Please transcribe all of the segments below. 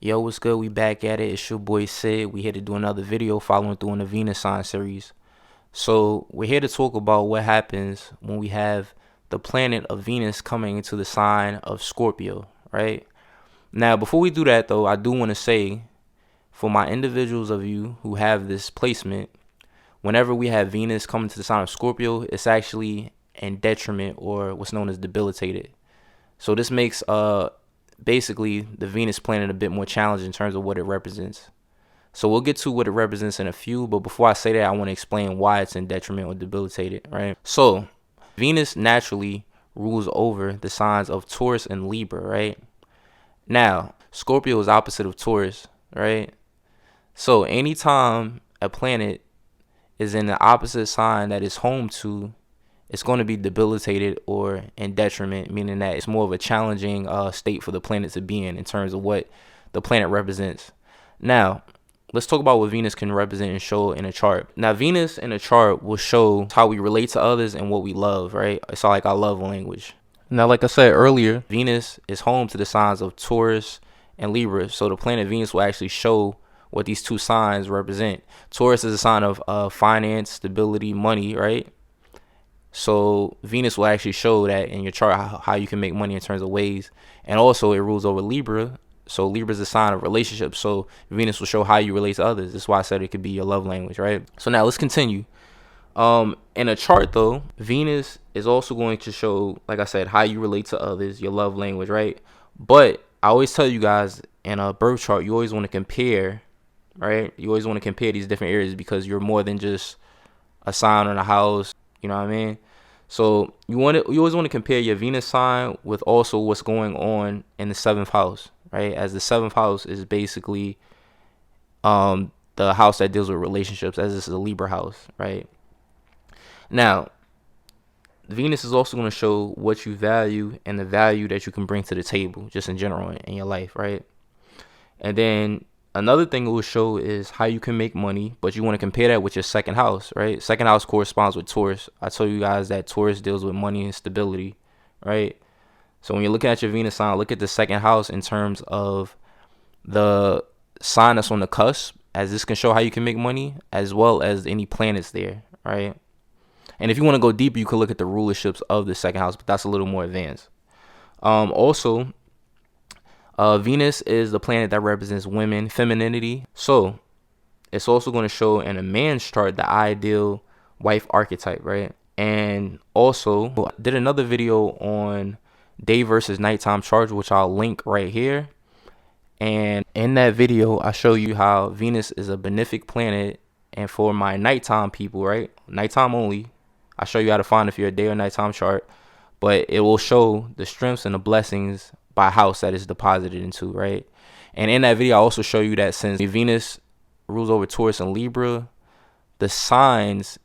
Yo, what's good? We back at it. It's your boy Sid. We here to do another video following through on the Venus sign series. So we're here to talk about what happens when we have the planet of Venus coming into the sign of Scorpio, right? Now, before we do that though, I do want to say for my individuals of you who have this placement, whenever we have Venus coming to the sign of Scorpio, it's actually in detriment or what's known as debilitated. So this makes basically the Venus planet a bit more challenging in terms of what it represents. So we'll get to what it represents in a few, but before I say that, I want to explain why it's in detriment or debilitated, right? So Venus naturally rules over the signs of Taurus and Libra, right? Now, Scorpio is opposite of Taurus, right? So anytime a planet is in the opposite sign that it's home to, it's going to be debilitated or in detriment, meaning that it's more of a challenging state for the planet to be in terms of what the planet represents. Now, let's talk about what Venus can represent and show in a chart. Now, Venus in a chart will show how we relate to others and what we love, right? It's like our love language. Now, like I said earlier, Venus is home to the signs of Taurus and Libra. So the planet Venus will actually show what these two signs represent. Taurus is a sign of finance, stability, money, right? So Venus will actually show that in your chart how you can make money in terms of ways. And also it rules over Libra. So Libra is a sign of relationships. So Venus will show how you relate to others. That's why I said it could be your love language, right? So now let's continue. In a chart though, Venus is also going to show, like I said, how you relate to others, your love language, right? But I always tell you guys in a birth chart, you always want to compare, right? You always want to compare these different areas because you're more than just a sign on a house. You know what I mean? So you always want to compare your Venus sign with also what's going on in the seventh house, right? As the seventh house is basically the house that deals with relationships, as this is a Libra house, right? Now, Venus is also going to show what you value and the value that you can bring to the table, just in general in your life, right? And then another thing it will show is how you can make money, but you want to compare that with your second house, right? Second house corresponds with Taurus. I told you guys that Taurus deals with money and stability, right? So when you're looking at your Venus sign, look at the second house in terms of the sign that's on the cusp, as this can show how you can make money, as well as any planets there, right? And if you want to go deeper, you could look at the rulerships of the second house, but that's a little more advanced. Also, Venus is the planet that represents women, femininity. So it's also going to show in a man's chart the ideal wife archetype, right? And also I did another video on day versus nighttime charts, which I'll link right here. And in that video, I show you how Venus is a benefic planet. And for my nighttime people, right? Nighttime only. I show you how to find if you're a day or nighttime chart. But it will show the strengths and the blessings by house that is deposited into, right? And in that video, I also show you that since Venus rules over Taurus and Libra, the signs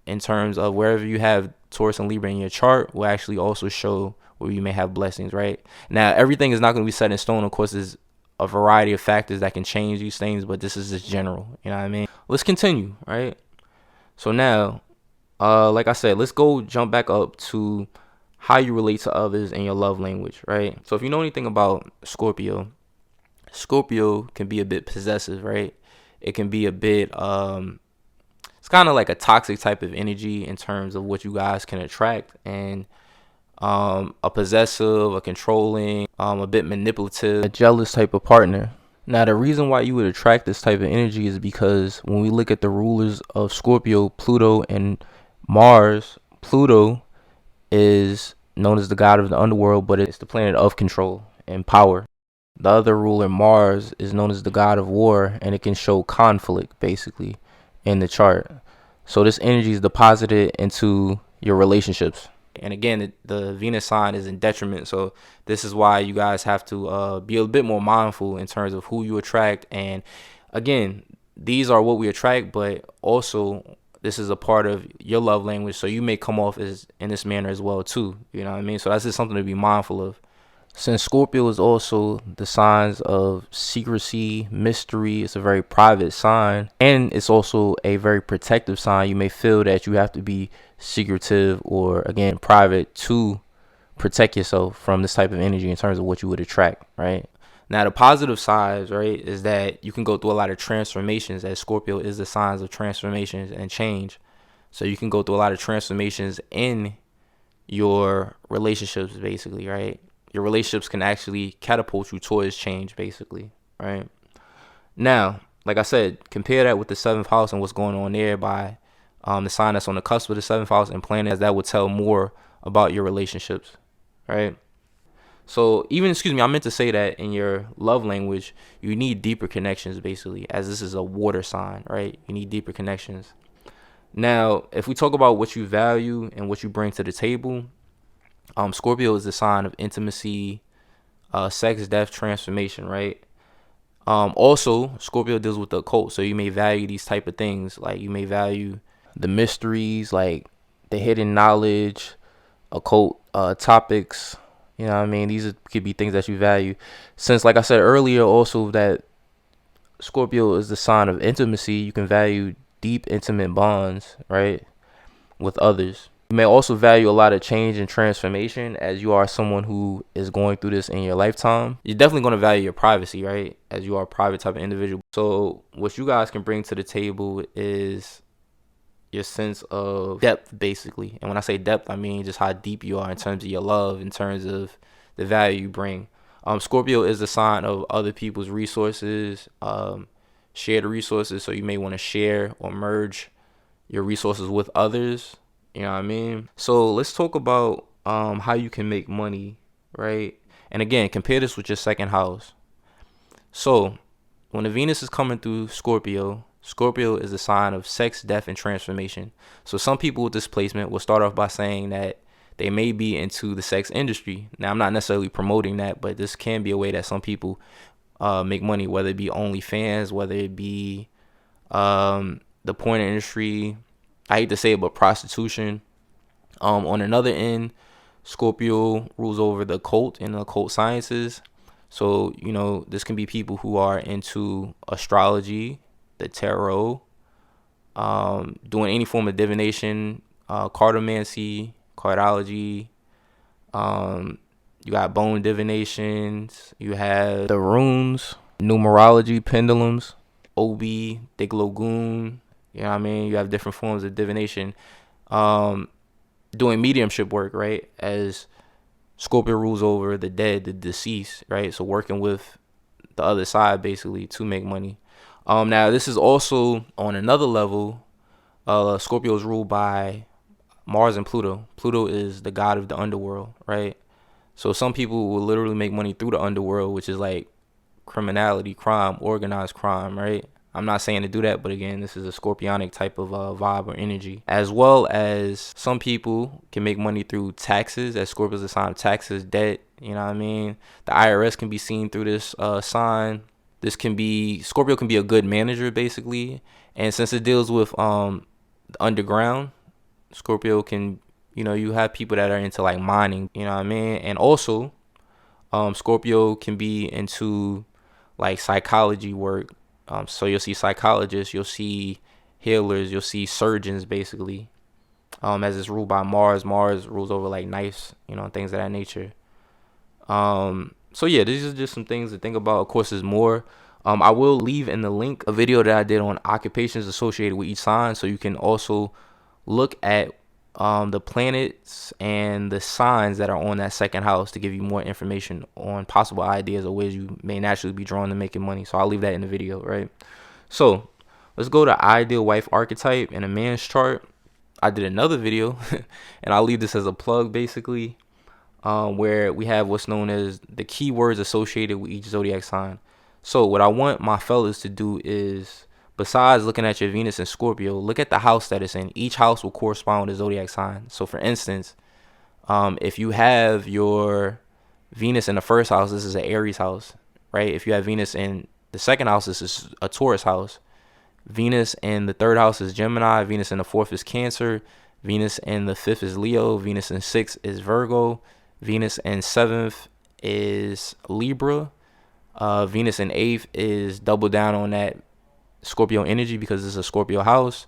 in terms of wherever you have Taurus and Libra in your chart will actually also show where you may have blessings, right? Now, everything is not going to be set in stone. Of course, there's a variety of factors that can change these things, but this is just general, you know what I mean? Let's continue, right? So now, like I said, let's go jump back up to how you relate to others and your love language, right? So if you know anything about Scorpio, Scorpio can be a bit possessive, right? It can be a bit, it's kind of like a toxic type of energy in terms of what you guys can attract, and a possessive, a controlling, a bit manipulative, a jealous type of partner. Now, the reason why you would attract this type of energy is because when we look at the rulers of Scorpio, Pluto and Mars, Pluto is known as the god of the underworld, but it's the planet of control and power. The other ruler, Mars, is known as the god of war, and it can show conflict basically in the chart. So this energy is deposited into your relationships. And again, the Venus sign is in detriment. So this is why you guys have to be a bit more mindful in terms of who you attract. And again, these are what we attract, but also this is a part of your love language. So you may come off as in this manner as well too. You know what I mean? So that's just something to be mindful of. Since Scorpio is also the signs of secrecy, mystery, it's a very private sign, and it's also a very protective sign. You may feel that you have to be secretive or, again, private to protect yourself from this type of energy in terms of what you would attract, right? Now, the positive sides, right, is that you can go through a lot of transformations, as Scorpio is the signs of transformations and change. So you can go through a lot of transformations in your relationships, basically, right? Your relationships can actually catapult you towards change, basically, right? Now, like I said, compare that with the seventh house and what's going on there by the sign that's on the cusp of the seventh house and planets that would tell more about your relationships, right? So even, excuse me, I meant to say that in your love language, you need deeper connections, basically, as this is a water sign, right? You need deeper connections. Now, if we talk about what you value and what you bring to the table, Scorpio is the sign of intimacy, sex, death, transformation, right? Also, Scorpio deals with the occult, so you may value these type of things. Like you may value the mysteries, like the hidden knowledge, occult topics. You know what I mean? Could be things that you value. Since, like I said earlier, also that Scorpio is the sign of intimacy, you can value deep, intimate bonds, right, with others. You may also value a lot of change and transformation as you are someone who is going through this in your lifetime. You're definitely going to value your privacy, right, as you are a private type of individual. So what you guys can bring to the table is your sense of depth, basically. And when I say depth, I mean just how deep you are in terms of your love, in terms of the value you bring. Scorpio is the sign of other people's resources, share the resources. So you may want to share or merge your resources with others. You know what I mean? So let's talk about how you can make money, right? And again, compare this with your second house. So when the Venus is coming through Scorpio, Scorpio is a sign of sex, death, and transformation. So some people with this placement will start off by saying that they may be into the sex industry. Now, I'm not necessarily promoting that, but this can be a way that some people make money, whether it be OnlyFans, whether it be the porn industry. I hate to say it, but prostitution. On another end, Scorpio rules over the occult and the occult sciences. So, you know, this can be people who are into astrology, the tarot, doing any form of divination, cartomancy, cardology. You got bone divinations. You have the runes, numerology, pendulums, Obi, Diglogoon. You know what I mean? You have different forms of divination. Doing mediumship work, right? As Scorpio rules over the dead, the deceased, right? So working with the other side, basically, to make money. Now, this is also on another level. Scorpio is ruled by Mars and Pluto. Pluto is the god of the underworld, right? So some people will literally make money through the underworld, which is like criminality, crime, organized crime, right? I'm not saying to do that, but again, this is a scorpionic type of vibe or energy. As well as some people can make money through taxes, as Scorpio is a sign of taxes, debt, you know what I mean? The IRS can be seen through this sign. Scorpio can be a good manager, basically. And since it deals with the underground, Scorpio can, you know, you have people that are into like mining, you know what I mean? And also, Scorpio can be into like psychology work. So you'll see psychologists, you'll see healers, you'll see surgeons, basically. As it's ruled by Mars. Mars rules over like knives, you know, things of that nature. So yeah, these are just some things to think about. Of course, there's more. I will leave in the link a video that I did on occupations associated with each sign, so you can also look at the planets and the signs that are on that second house to give you more information on possible ideas or ways you may naturally be drawn to making money. So I'll leave that in the video, right? So let's go to ideal wife archetype in a man's chart. I did another video and I'll leave this as a plug, basically, where we have what's known as the keywords associated with each zodiac sign. So what I want my fellas to do is, besides looking at your Venus and Scorpio, look at the house that it's in. Each house will correspond with a zodiac sign. So for instance, if you have your Venus in the first house, this is an Aries house, right? If you have Venus in the second house, this is a Taurus house. Venus in the third house is Gemini. Venus in the fourth is Cancer. Venus in the fifth is Leo. Venus in sixth is Virgo. Venus in seventh is Libra. Venus in eighth is double down on that Scorpio energy because this is a Scorpio house.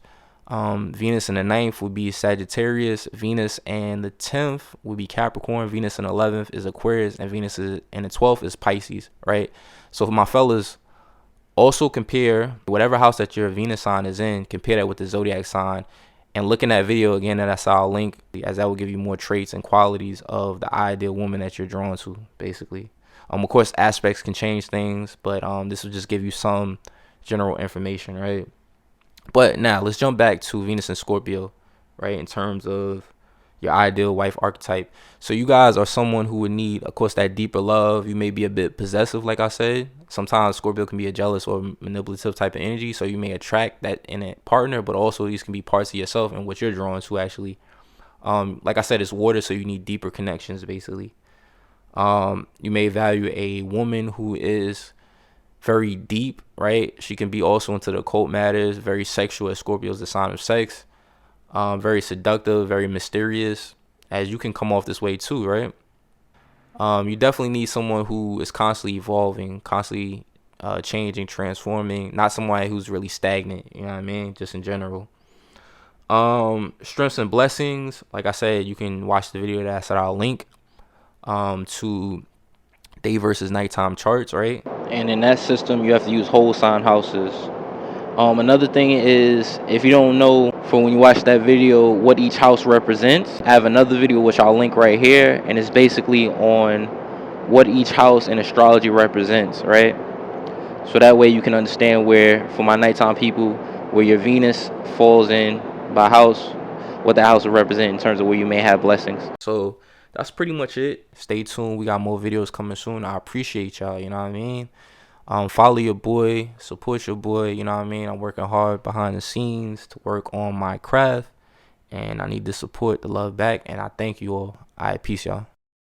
Venus in the 9th would be Sagittarius. Venus in the 10th would be Capricorn. Venus in the 11th is Aquarius, and Venus in the 12th is Pisces, right? So for my fellas, also compare whatever house that your Venus sign is in, compare that with the zodiac sign, and look in that video again that I saw a link, as that will give you more traits and qualities of the ideal woman that you're drawn to, basically. Of course, aspects can change things, but this will just give you some general information, right? But now let's jump back to Venus and Scorpio, right? In terms of your ideal wife archetype. So you guys are someone who would need, of course, that deeper love. You may be a bit possessive, like I said. Sometimes Scorpio can be a jealous or manipulative type of energy. So you may attract that in a partner, but also these can be parts of yourself and what you're drawn to actually. Like I said, it's water, so you need deeper connections, basically. You may value a woman who is very deep, right? She can be also into the occult matters, very sexual, as Scorpio is the sign of sex. Very seductive, very mysterious, as you can come off this way too, right? You definitely need someone who is constantly evolving, constantly changing, transforming, not someone who's really stagnant, you know what I mean? Just in general. Strengths and blessings, like I said, you can watch the video that I said I'll link to day versus nighttime charts, right? And in that system, you have to use whole sign houses. Another thing is, if you don't know for when you watch that video what each house represents, I have another video which I'll link right here, and it's basically on what each house in astrology represents, right? So that way you can understand where, for my nighttime people, where your Venus falls in by house, what the house will represent in terms of where you may have blessings. So that's pretty much it. Stay tuned. We got more videos coming soon. I appreciate y'all, you know what I mean? Follow your boy, support your boy, you know what I mean? I'm working hard behind the scenes to work on my craft, and I need the support, the love back, and I thank you all. All right, peace, y'all.